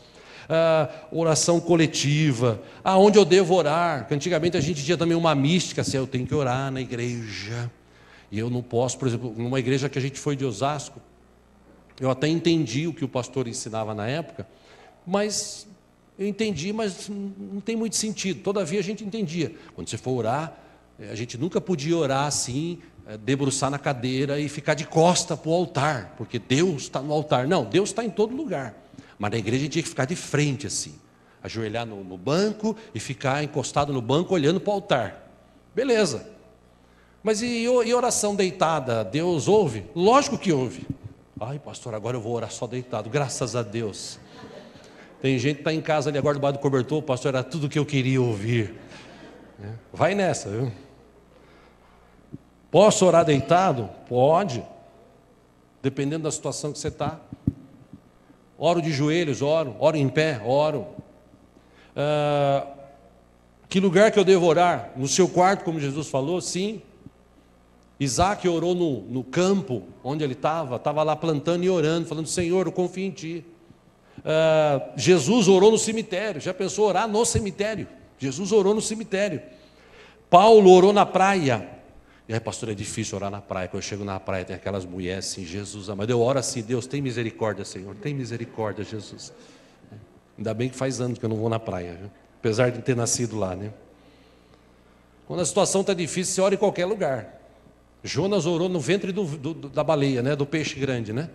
Oração coletiva, aonde eu devo orar, porque antigamente a gente tinha também uma mística, assim: eu tenho que orar na igreja, e eu não posso, por exemplo, numa igreja que a gente foi de Osasco, eu até entendi o que o pastor ensinava na época, mas eu entendi, mas não tem muito sentido. Todavia a gente entendia. Quando você for orar, a gente nunca podia orar assim, debruçar na cadeira e ficar de costa para o altar, porque Deus está no altar. Não, Deus está em todo lugar. Mas na igreja a gente tinha que ficar de frente assim, ajoelhar no banco e ficar encostado no banco olhando para o altar. Beleza. Mas e oração deitada, Deus ouve? Lógico que ouve. Ai, pastor, agora eu vou orar só deitado, graças a Deus. Tem gente que está em casa ali agora debaixo do cobertor: pastor, era tudo que eu queria ouvir. Vai nessa, viu? Posso orar deitado? Pode, dependendo da situação que você está. Oro de joelhos, oro em pé, oro. Que lugar que eu devo orar? No seu quarto, como Jesus falou? Sim. Isaac orou no campo onde ele estava lá plantando e orando, falando: Senhor, eu confio em Ti. Jesus orou no cemitério. Já pensou orar no cemitério? Jesus orou no cemitério. Paulo orou na praia. E aí, pastor, é difícil orar na praia. Quando eu chego na praia, tem aquelas mulheres assim: Jesus amado. Eu oro assim: Deus, tem misericórdia, Senhor, tem misericórdia, Jesus. Ainda bem que faz anos que eu não vou na praia, viu? Apesar de ter nascido lá, né? Quando a situação está difícil, você ora em qualquer lugar. Jonas orou no ventre da baleia, né? Do peixe grande, né?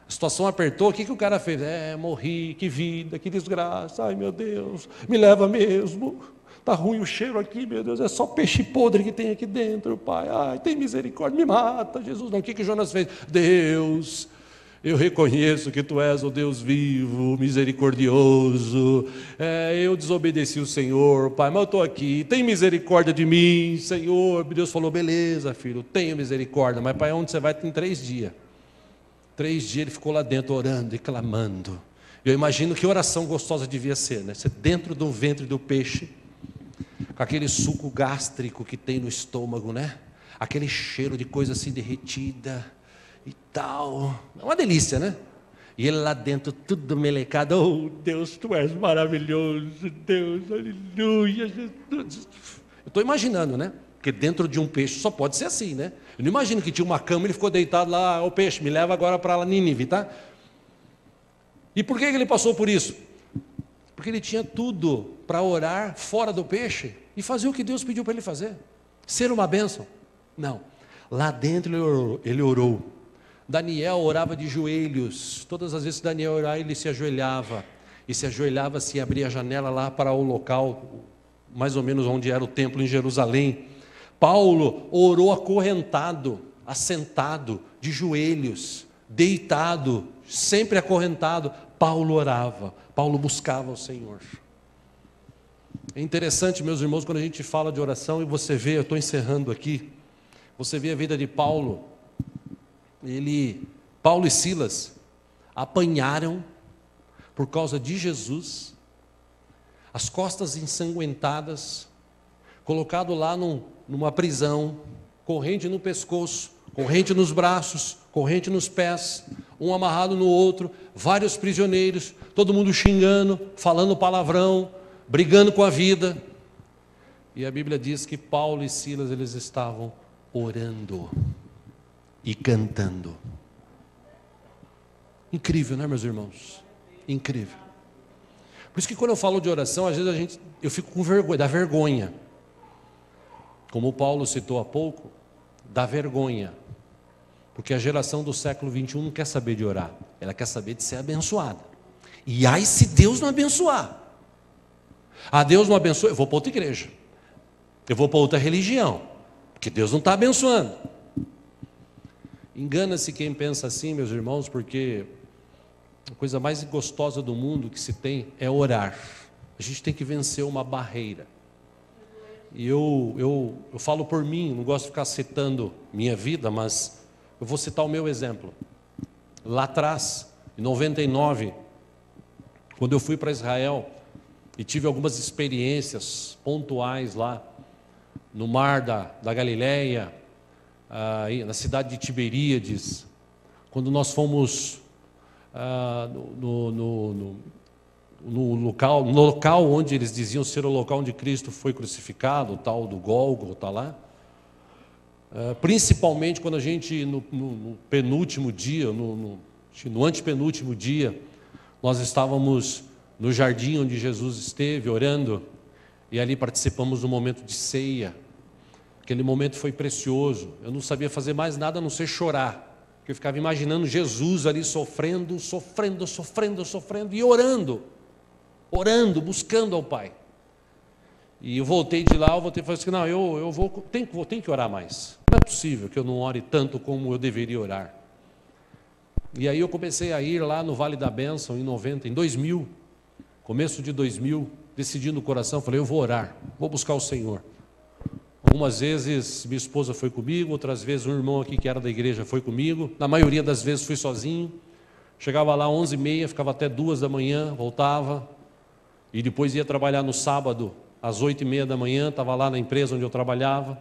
A situação apertou, o que o cara fez? Morri, que vida, que desgraça, ai meu Deus, me leva mesmo, está ruim o cheiro aqui, meu Deus, é só peixe podre que tem aqui dentro, Pai, ai, tem misericórdia, me mata, Jesus. Não, o que Jonas fez? Deus, Eu reconheço que Tu és o Deus vivo, misericordioso. Eu desobedeci o Senhor, Pai, mas eu estou aqui. Tem misericórdia de mim, Senhor. Deus falou, beleza, filho, tenho misericórdia. Mas, Pai, onde você vai? Tem 3 dias. 3 dias ele ficou lá dentro orando e clamando. Eu imagino que oração gostosa devia ser, né? Você dentro do ventre do peixe, com aquele suco gástrico que tem no estômago, né? Aquele cheiro de coisa assim derretida e tal. É uma delícia, né? E ele lá dentro, tudo melecado. Oh, Deus, Tu és maravilhoso. Deus, aleluia, Jesus. Eu estou imaginando, né? Porque dentro de um peixe só pode ser assim, né? Eu não imagino que tinha uma cama e ele ficou deitado lá. Ô peixe, me leva agora para lá Nínive, tá? E por que ele passou por isso? Porque ele tinha tudo para orar fora do peixe e fazer o que Deus pediu para ele fazer. Ser uma bênção. Não. Lá dentro ele orou. Daniel orava de joelhos. Todas as vezes que Daniel orava, ele se ajoelhava. E se ajoelhava assim, abria a janela lá para o local, mais ou menos onde era o templo em Jerusalém. Paulo orou acorrentado, assentado, de joelhos, deitado, sempre acorrentado. Paulo orava, Paulo buscava o Senhor. É interessante, meus irmãos, quando a gente fala de oração e você vê, eu estou encerrando aqui, você vê a vida de Paulo. Paulo e Silas apanharam por causa de Jesus, as costas ensanguentadas, colocado lá numa prisão, corrente no pescoço, corrente nos braços, corrente nos pés, um amarrado no outro, vários prisioneiros, todo mundo xingando, falando palavrão, brigando com a vida. E a Bíblia diz que Paulo e Silas, eles estavam orando e cantando. Incrível, né, meus irmãos? Incrível. Por isso que quando eu falo de oração, às vezes eu fico com vergonha, dá vergonha. Como o Paulo citou há pouco, dá vergonha. Porque a geração do século 21 não quer saber de orar, ela quer saber de ser abençoada. E ai se Deus não abençoar. Deus não abençoa, eu vou para outra igreja, eu vou para outra religião, porque Deus não está abençoando. Engana-se quem pensa assim, meus irmãos, porque a coisa mais gostosa do mundo que se tem é orar. A gente tem que vencer uma barreira. E eu falo por mim, não gosto de ficar citando minha vida, mas eu vou citar o meu exemplo. Lá atrás, em 99, quando eu fui para Israel e tive algumas experiências pontuais lá, no mar da Galileia, na cidade de Tiberíades, quando nós fomos no local onde eles diziam ser o local onde Cristo foi crucificado, o tal do Gólgota lá, principalmente quando a gente, no penúltimo dia, no antepenúltimo dia, nós estávamos no jardim onde Jesus esteve orando, e ali participamos do momento de ceia. Aquele momento foi precioso. Eu não sabia fazer mais nada a não ser chorar, porque eu ficava imaginando Jesus ali sofrendo e orando, buscando ao Pai. E eu voltei de lá, e falei assim, não, eu tenho que orar mais. Não é possível que eu não ore tanto como eu deveria orar. E aí eu comecei a ir lá no Vale da Bênção em 2000, começo de 2000, decidi no coração, falei, eu vou orar, vou buscar o Senhor. Algumas vezes minha esposa foi comigo, outras vezes um irmão aqui que era da igreja foi comigo, na maioria das vezes fui sozinho. Chegava lá 11h30, ficava até 2 da manhã, voltava, e depois ia trabalhar no sábado, às 8h30 da manhã, estava lá na empresa onde eu trabalhava.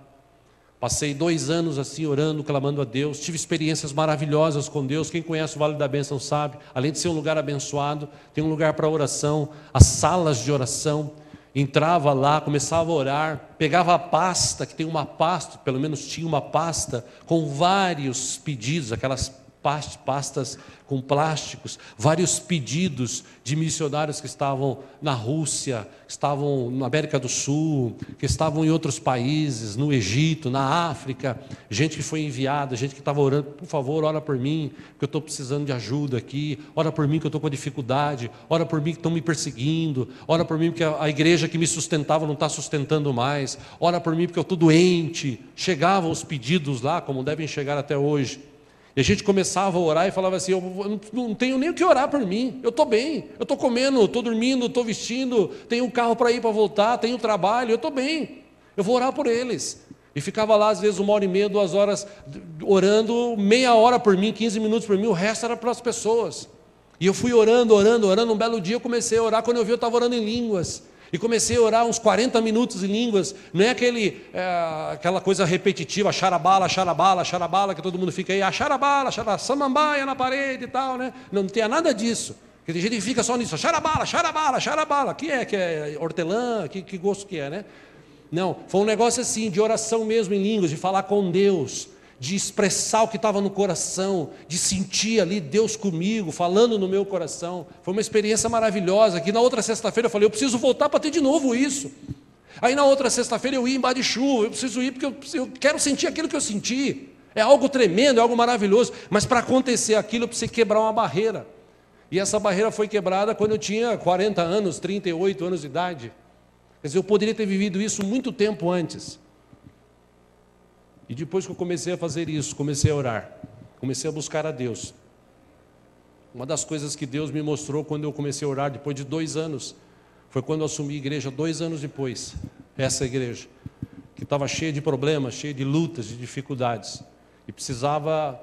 Passei 2 anos assim, orando, clamando a Deus, tive experiências maravilhosas com Deus. Quem conhece o Vale da Bênção sabe, além de ser um lugar abençoado, tem um lugar para oração, as salas de oração. Entrava lá, começava a orar, pegava a pasta, que tem uma pasta, pelo menos tinha uma pasta, com vários pedidos, aquelas pastas com plásticos, vários pedidos de missionários que estavam na Rússia, que estavam na América do Sul, que estavam em outros países, no Egito, na África, gente que foi enviada, gente que estava orando, por favor, ora por mim, porque eu estou precisando de ajuda aqui, ora por mim que eu estou com dificuldade, ora por mim que estão me perseguindo, ora por mim porque a igreja que me sustentava não está sustentando mais, ora por mim porque eu estou doente. Chegavam os pedidos lá, como devem chegar até hoje. E a gente começava a orar e falava assim: eu não tenho nem o que orar por mim, eu estou bem, eu estou comendo, estou dormindo, estou vestindo, tenho um carro para ir para voltar, tenho trabalho, eu estou bem, eu vou orar por eles. E ficava lá às vezes 1h30, 2 horas, orando, meia hora por mim, 15 minutos por mim, o resto era para as pessoas. E eu fui orando, um belo dia eu comecei a orar, quando eu vi eu estava orando em línguas. E comecei a orar uns 40 minutos em línguas, não é aquela coisa repetitiva, xarabala, xarabala, xarabala, que todo mundo fica aí, xarabala, samambaia na parede e tal, né? Não tem nada disso, porque tem gente que fica só nisso, xarabala, xarabala, xarabala, que é hortelã, que gosto que é, né? Não, foi um negócio assim, de oração mesmo em línguas, de falar com Deus, de expressar o que estava no coração, de sentir ali Deus comigo, falando no meu coração. Foi uma experiência maravilhosa, que na outra sexta-feira eu falei, eu preciso voltar para ter de novo isso. Aí na outra sexta-feira eu ia em bar de chuva, eu preciso ir porque eu quero sentir aquilo que eu senti. É algo tremendo, é algo maravilhoso, mas para acontecer aquilo eu precisei quebrar uma barreira. E essa barreira foi quebrada quando eu tinha 40 anos, 38 anos de idade. Quer dizer, eu poderia ter vivido isso muito tempo antes. E depois que eu comecei a fazer isso, comecei a orar, comecei a buscar a Deus. Uma das coisas que Deus me mostrou quando eu comecei a orar, depois de 2 anos, foi quando eu assumi a igreja 2 anos depois. Essa igreja, que estava cheia de problemas, cheia de lutas, de dificuldades. E precisava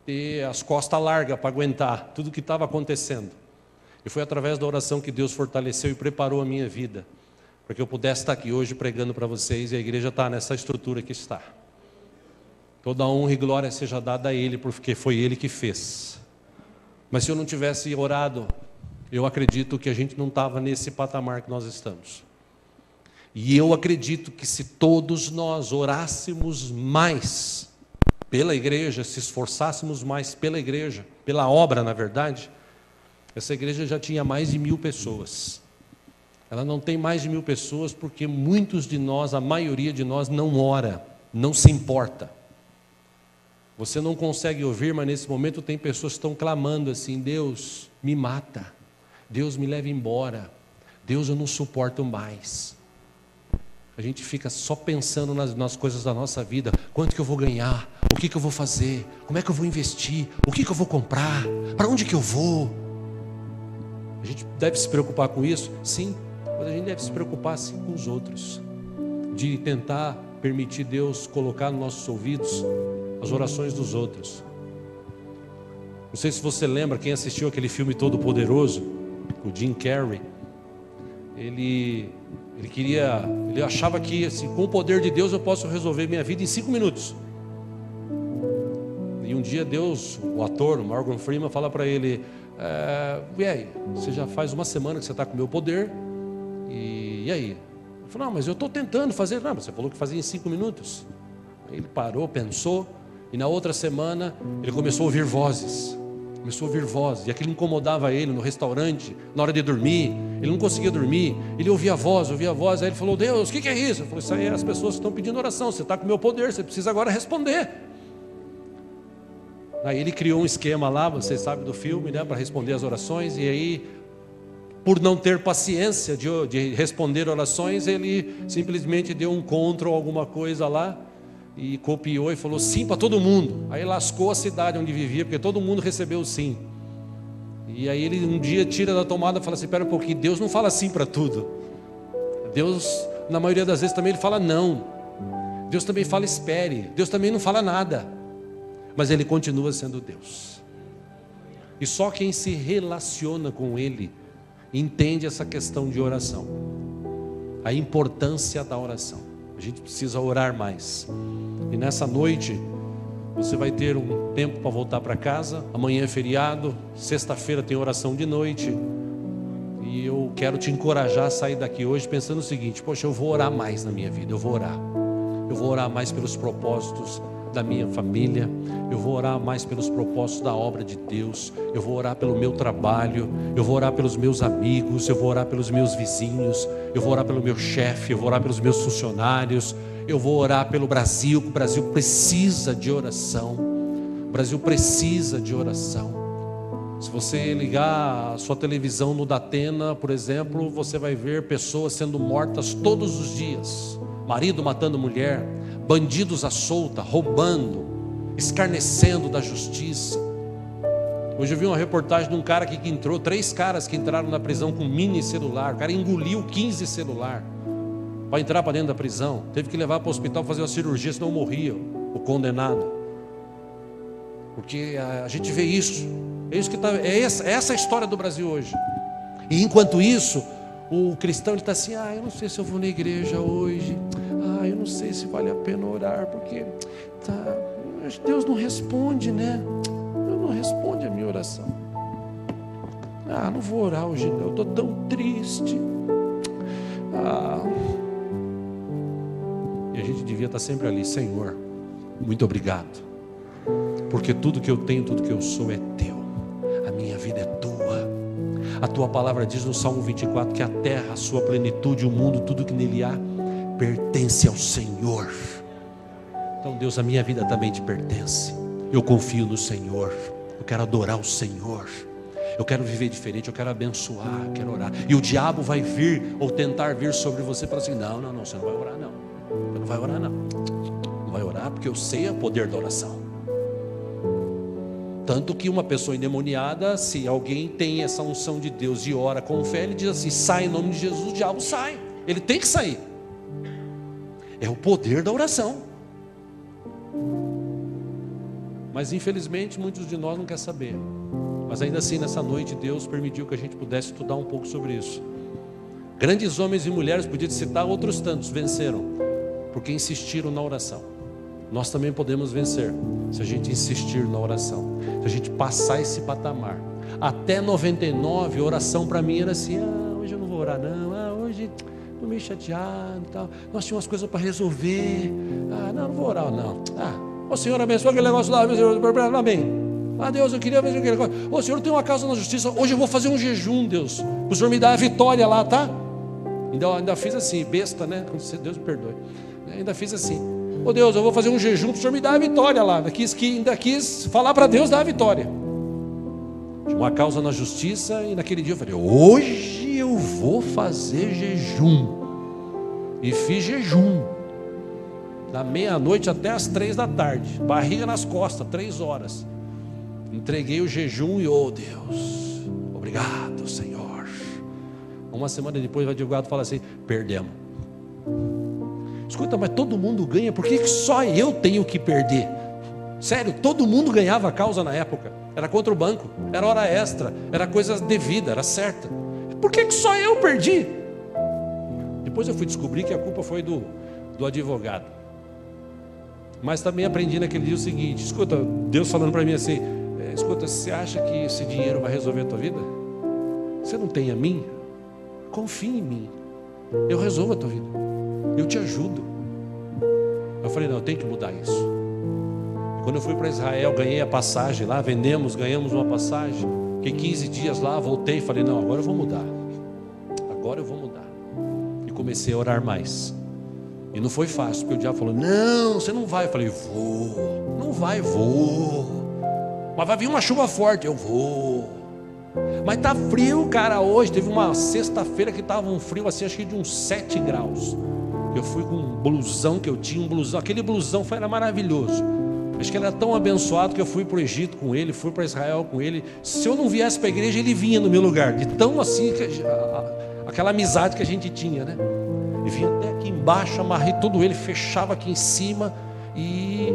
ter as costas largas para aguentar tudo o que estava acontecendo. E foi através da oração que Deus fortaleceu e preparou a minha vida, para que eu pudesse estar aqui hoje pregando para vocês, e a igreja está nessa estrutura que está. Toda honra e glória seja dada a Ele, porque foi Ele que fez. Mas se eu não tivesse orado, eu acredito que a gente não estava nesse patamar que nós estamos. E eu acredito que se todos nós orássemos mais pela igreja, se esforçássemos mais pela igreja, pela obra na verdade, essa igreja já tinha mais de 1000 pessoas. Ela não tem mais de 1000 pessoas porque muitos de nós, a maioria de nós não ora, não se importa. Você não consegue ouvir, mas nesse momento tem pessoas que estão clamando assim: Deus, me mata, Deus, me leva embora, Deus, eu não suporto mais. A gente fica só pensando nas coisas da nossa vida: quanto que eu vou ganhar, o que eu vou fazer, como é que eu vou investir, o que eu vou comprar, para onde que eu vou. A gente deve se preocupar com isso? Sim, mas a gente deve se preocupar sim com os outros, de tentar permitir Deus colocar nos nossos ouvidos as orações dos outros. Não sei se você lembra, quem assistiu aquele filme Todo Poderoso, o Jim Carrey, ele achava que assim, com o poder de Deus eu posso resolver minha vida em 5 minutos. E um dia Deus, o ator, o Morgan Freeman, fala para ele: e aí, você já faz 1 semana que você está com o meu poder, e aí? Ele falou: não, mas eu estou tentando fazer. Não, você falou que fazia em 5 minutos. Aí ele parou, pensou, e na outra semana ele começou a ouvir vozes. E aquilo incomodava ele no restaurante, na hora de dormir. Ele não conseguia dormir, ele ouvia a voz. Aí ele falou: Deus, o que é isso? Eu falei: isso aí é as pessoas que estão pedindo oração. Você está com o meu poder, você precisa agora responder. Aí ele criou um esquema lá, vocês sabem do filme, né, para responder as orações. E aí, por não ter paciência de responder orações, ele simplesmente deu um control, alguma coisa lá, e copiou e falou sim para todo mundo. Aí lascou a cidade onde vivia, porque todo mundo recebeu sim. E aí ele um dia tira da tomada e fala assim: espera um pouquinho, Deus não fala sim para tudo. Deus, na maioria das vezes também ele fala não. Deus também fala espere. Deus também não fala nada. Mas ele continua sendo Deus. E só quem se relaciona com Ele entende essa questão de oração, a importância da oração. A gente precisa orar mais. E nessa noite você vai ter um tempo para voltar para casa. Amanhã é feriado, sexta-feira tem oração de noite. E eu quero te encorajar a sair daqui hoje pensando o seguinte: poxa, eu vou orar mais na minha vida. Eu vou orar mais pelos propósitos da minha família, eu vou orar mais pelos propósitos da obra de Deus, eu vou orar pelo meu trabalho, eu vou orar pelos meus amigos, eu vou orar pelos meus vizinhos, eu vou orar pelo meu chefe, eu vou orar pelos meus funcionários, eu vou orar pelo Brasil, que o Brasil precisa de oração. O Brasil precisa de oração. Se você ligar a sua televisão no Datena, por exemplo, você vai ver pessoas sendo mortas todos os dias, marido matando mulher, bandidos à solta, roubando. escarnecendo da justiça. Hoje eu vi uma reportagem de um cara que entrou, 3 caras que entraram na prisão com mini celular. O cara engoliu 15 celular para entrar para dentro da prisão. Teve que levar para o hospital para fazer uma cirurgia, senão morria o condenado. Porque a gente vê isso. É isso que tá, é essa a história do Brasil hoje. E enquanto isso, o cristão está assim: eu não sei se eu vou na igreja hoje. Eu não sei se vale a pena orar, porque Deus não responde, né? Deus não responde a minha oração. Não vou orar hoje não, eu estou tão triste. E a gente devia estar sempre ali: Senhor, muito obrigado, porque tudo que eu tenho, tudo que eu sou é teu, a minha vida é tua. A tua palavra diz no Salmo 24 que a terra, a sua plenitude, o mundo, tudo que nele há, pertence ao Senhor. Então, Deus, a minha vida também te pertence. Eu confio no Senhor, eu quero adorar o Senhor, eu quero viver diferente, eu quero abençoar, eu quero orar. E o diabo vai vir, ou tentar vir sobre você e falar assim: não, você não vai orar não. Você não vai orar não. Não vai orar porque eu sei o poder da oração. Tanto que uma pessoa endemoniada, se alguém tem essa unção de Deus e ora com fé, ele diz assim: sai em nome de Jesus, o diabo sai. Ele tem que sair. É o poder da oração. Mas infelizmente muitos de nós não querem saber. Mas ainda assim, nessa noite, Deus permitiu que a gente pudesse estudar um pouco sobre isso. Grandes homens e mulheres, podia citar outros tantos, venceram porque insistiram na oração. Nós também podemos vencer se a gente insistir na oração, se a gente passar esse patamar. Até 99, oração para mim era assim: hoje eu não vou orar não, hoje estou meio chateado e tal, nós tínhamos umas coisas para resolver, não vou orar não. Ô Senhor, abençoa aquele negócio lá, amém. Deus, eu queria ver aquele negócio. Ô Senhor, eu tenho uma causa na justiça, hoje eu vou fazer um jejum, Deus, o Senhor me dá a vitória lá, tá? Ainda fiz assim, besta, né? Deus me perdoe. Ainda fiz assim: ô Deus, eu vou fazer um jejum para o Senhor me dar a vitória lá. Ainda quis falar para Deus dar a vitória. Tinha uma causa na justiça e naquele dia eu falei: hoje eu vou fazer jejum. E fiz jejum. Da meia-noite até as 3 da tarde. Barriga nas costas, 3 horas. Entreguei o jejum e, Deus, obrigado, Senhor. Uma semana depois o advogado fala assim: perdemos. Escuta, mas todo mundo ganha, por que só eu tenho que perder? Sério, todo mundo ganhava a causa na época. Era contra o banco, era hora extra, era coisa devida, era certa. Por que só eu perdi? Depois eu fui descobrir que a culpa foi do advogado. Mas também aprendi naquele dia o seguinte: escuta, Deus falando para mim assim: escuta, você acha que esse dinheiro vai resolver a tua vida? Você não tem a mim? Confia em mim, eu resolvo a tua vida, eu te ajudo. Eu falei: não, eu tenho que mudar isso. E quando eu fui para Israel, ganhei a passagem lá, ganhamos uma passagem, fiquei 15 dias lá, voltei e falei: não, agora eu vou mudar. Agora eu vou mudar. E comecei a orar mais. E não foi fácil, porque o diabo falou: não, você não vai. Eu falei: vou. Não vai, vou. Mas vai vir uma chuva forte. Eu vou. Mas tá frio, cara, hoje. Teve uma sexta-feira que estava um frio assim, acho que de uns 7 graus. Eu fui com um blusão que eu tinha, aquele blusão era maravilhoso. Acho que ele era tão abençoado que eu fui para o Egito com ele, fui para Israel com ele. Se eu não viesse para a igreja, ele vinha no meu lugar. De tão assim, aquela amizade que a gente tinha, né? E vinha até aqui embaixo, amarrei todo ele, fechava aqui em cima e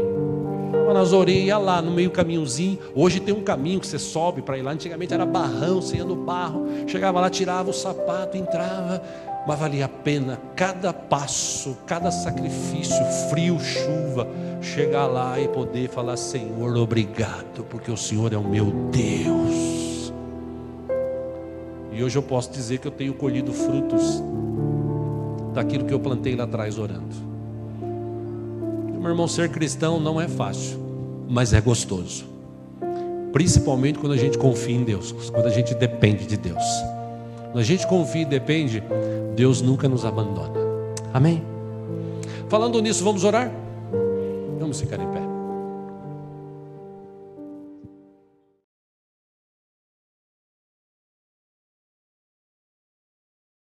nas orelhas, ia lá no meio caminhozinho. Hoje tem um caminho que você sobe para ir lá. Antigamente era barrão, você ia no barro, chegava lá, tirava o sapato, entrava. Mas valia a pena cada passo, cada sacrifício, frio, chuva, chegar lá e poder falar: Senhor, obrigado, porque o Senhor é o meu Deus. E hoje eu posso dizer que eu tenho colhido frutos daquilo que eu plantei lá atrás orando. Meu irmão, ser cristão não é fácil, mas é gostoso. Principalmente quando a gente confia em Deus, quando a gente depende de Deus. Quando a gente confia e depende, Deus nunca nos abandona. Amém? Falando nisso, vamos orar? Vamos ficar em pé.